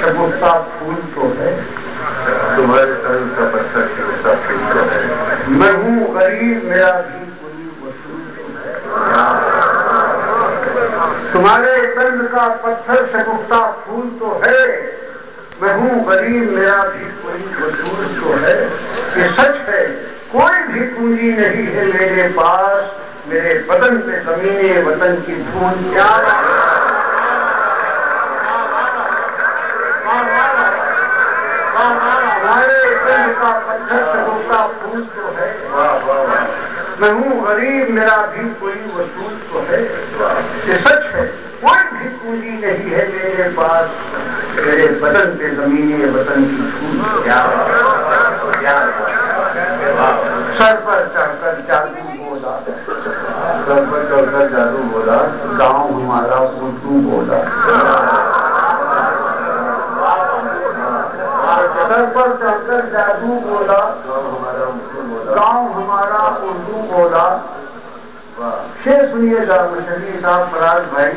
شگفتہ پھول تو ہے، تمہارے طرز کا پتھر شگفتہ پھول تو ہے، میں ہوں غریب میرا بھی کوئی وصول تو ہے، تمہارے طرز کا پتھر شگفتہ پھول تو ہے، میں ہوں غریب میرا بھی کوئی وصول تو ہے، یہ سچ ہے کوئی بھی پونجی نہیں ہے میرے پاس، میرے بدن پہ زمین وطن کی دھول کیا ہمارے دل کا پتھر شگفتہ پھول تو ہے، میں ہوں غریب میرا بھی کوئی وصول تو ہے، یہ سچ ہے کوئی بھی پونجی نہیں ہے میرے پاس، میرے بدن پہ زمین وطن کی دھول کیا سر پر چڑھ کر جادو بولا، سر پر چڑھ کر جادو بولا، گاؤں ہمارا اردو بولا، سر پر چڑھ کر جادو بولا، ہمارا اردو بولا، گاؤں ہمارا اردو بولا۔ شعر سنیے گا مشرف صاحب فراز بھائی،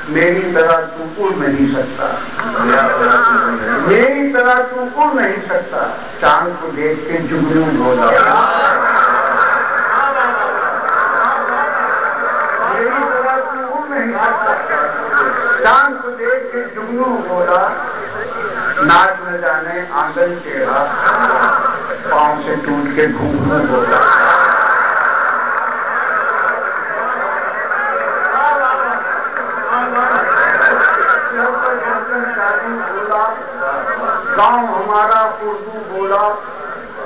میری طرح تو اڑ نہیں سکتا، میری طرح تو اڑ نہیں سکتا، چاند کو دیکھ کے جگنو بولا، میری طرح تو اڑ نہیں سکتا، چاند کو دیکھ کے جگنو بولا، ناچ نہ جانے آنگن ٹیڑھا، پاؤں سے ٹوٹ کے گھومنے بولا، گاؤں ہمارا اردو بولا،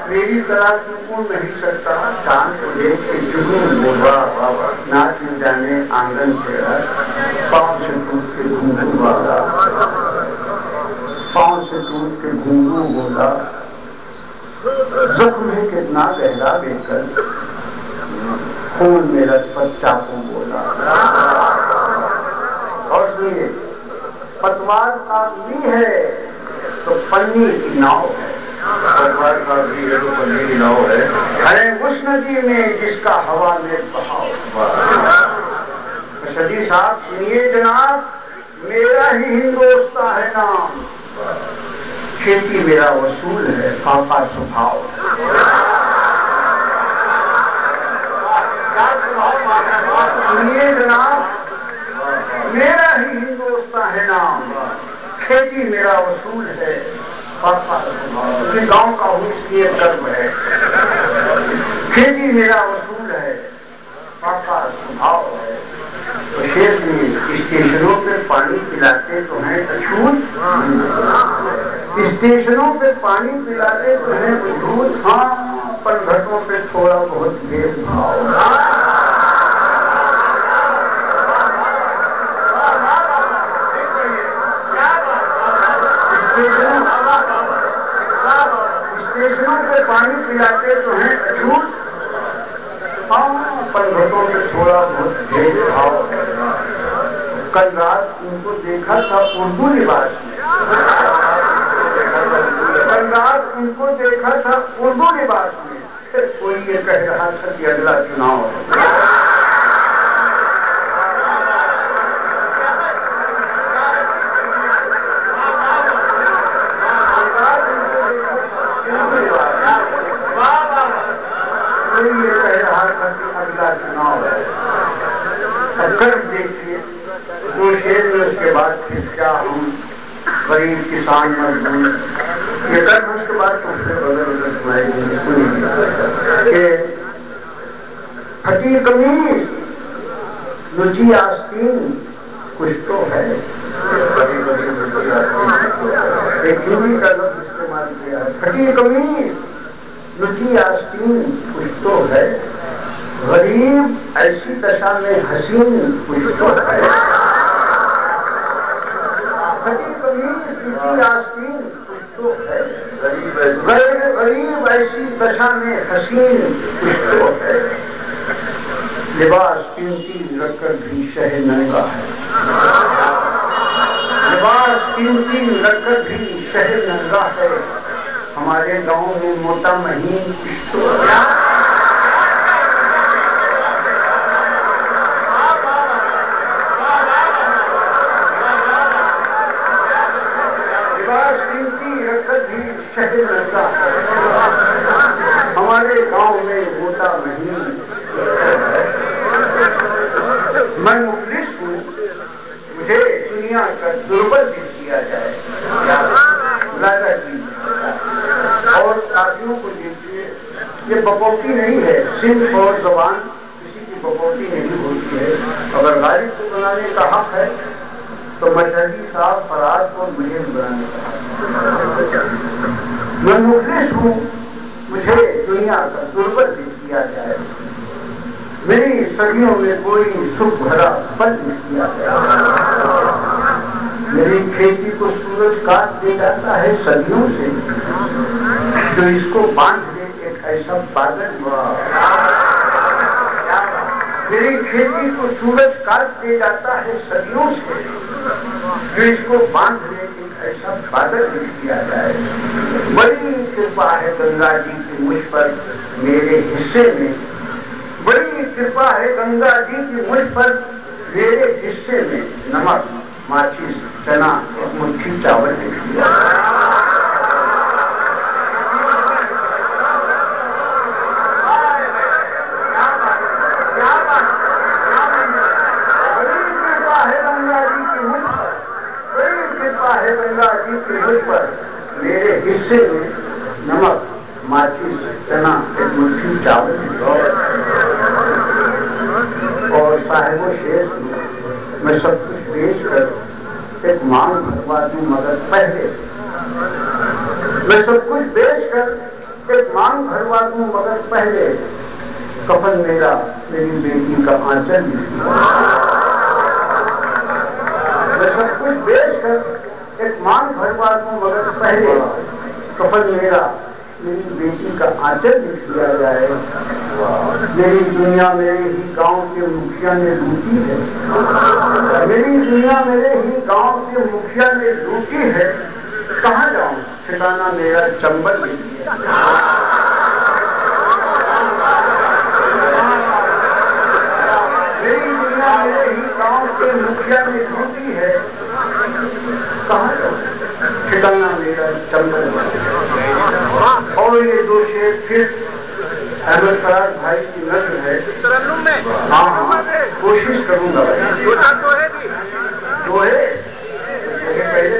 میری طرح تو اڑ نہیں سکتا، چاند کو دیکھ کے جنون بولا، ناچ نہ جانے آنگن ٹیڑھا، پاؤں سے ٹوٹ کے گھنگرو بولا، پاؤں سے ٹوٹ کے گھنگرو بولا، زخم ہے کتنا گہرا بے کر، خون میرا پر چاقو بولا، اور سنیے پتوار کاغذی ہے تو پنی کی ناؤ ہے، پتوار کاغذی ہے تو پنی کی ناؤ ہے، ارے اس ندی میں جس کا ہوا میں بہاؤ، شدید صاحب سنیے جناب، میرا ہی ہندوستان ہے نام، کھیتی میرا وصول ہے پاپا سبھاؤ، سنیے جناب، میرا ہی ہندوستان ہے نام، کھیتی میرا وصول ہے پاپا سبھاؤ، کیونکہ گاؤں کا ہوں اس لیے گرو ہے، کھیتی میرا وصول ہے پاپا سبھاؤ ہے، تو شیر اسٹیشنوں پہ پانی پلاتے تو ہیں اچھوت، اسٹیشنوں پہ پانی پلاتے تو ہیں اچھوت، ہاں پر گھٹوں پہ تھوڑا بہت بھید بھاؤ، اسٹیشنوں پہ پانی پلاتے تو ہیں اچھوت، ہاں پر گھٹوں پہ تھوڑا بہت بھید بھاؤ ہے، کل رات ان کو دیکھا تھا اردو لباس میں، کل رات ان کو دیکھا تھا اردو لباس میں، پھر کوئی یہ کہہ رہا تھا کہ اگلا چناؤ ہے، کوئی یہ کہہ رہا تھا کہ اگلا چناؤ ہے، اب کر دیکھیے دو شیر میں اس کے بعد پھر کیا ہم غریب کسان مزدور، یہ کر اس کے بعد اس سے بدل سنائی دیں کہ پھٹی قمیض لچی آستین کچھ تو ہے، ایک ہندی کا لفظ استعمال کیا ہے، پھٹی قمیض لچی آستین کچھ تو ہے، غریب ایسی دشا میں حسین کچھ تو ہے، پھٹی قمیض لچی آستین کچھ تو ہے، غریب ایسی دشا میں حسین کچھ تو ہے، لباس قیمتی رکھ کر بھی شہ ننگا ہے، لباس قیمتی رکھ کر بھی شہ ننگا ہے، ہمارے گاؤں میں موٹا مہین کچھ تو ہے، بھی شہر لگتا ہے، ہمارے گاؤں میں ہوتا نہیں، میں مفلس ہوں، مجھے دنیا کا دربل بھی کیا جائے، اور ساتھیوں کو دیکھیے، یہ بکوٹی نہیں ہے، صنف اور زبان کسی کی بکوٹی نہیں ہوتی ہے، اگر غالب کو بنانے کا حق ہے تو مشہدی صاحب فراز کو مجھے بنانے کا حق ہے۔ میں مفلس ہوں، مجھے دنیا کا دربل بھی کیا جائے، میری صدیوں میں کوئی سکھ بھرا پل نہیں کیا جائے، میری کھیتی کو سورج کاٹ دے جاتا ہے صدیوں سے، جو اس کو باندھ دے ایک ایسا بادل ہوا، میری کھیتی کو سورج کاٹ دے جاتا ہے صدیوں سے، جو اس کو باندھ دے ایک ایسا بادل بھی کیا جائے، بڑی کرپا ہے گنگا جی کی مجھ پر میرے حصے میں، بڑی کرپا ہے گنگا جی کی مجھ پر میرے حصے میں، نمک ماچس چنا ایک مٹھی چاول لکھ دیا، گنگا جی کی مجھ پر میرے حصے میں نمک ماچس چنا ایک مٹھی چاول، اور صاحب و شیخ میں سب کچھ بیچ کر ایک مانگ بھروا دوں مگر پہلے، میں سب کچھ بیچ کر ایک مانگ بھروا دوں مگر پہلے، کفن میرا میری بیٹی کا آنچل میں سب کچھ بیچ کر ایک مانگ بھروا دوں مگر پہلے، کفن میرا میری بیٹی کا آنچل لکھ دیا جائے، میری دنیا میرے ہی گاؤں کے مکھیا نے لوٹی ہے، میری دنیا میرے ہی گاؤں کے مکھیا نے لوٹی ہے، کہاں جاؤں ٹھکانا میرا چمبل لکھ دیا، میری دنیا میرے ہی گاؤں کے مکھیا نے لوٹی ہے، کہاں جاؤں ٹھکانا میرا چمبل، اور یہ دو شعر پھر احمد فراز بھائی کی نظر ہے، ہاں کوشش کروں گا، جو ہے پہلے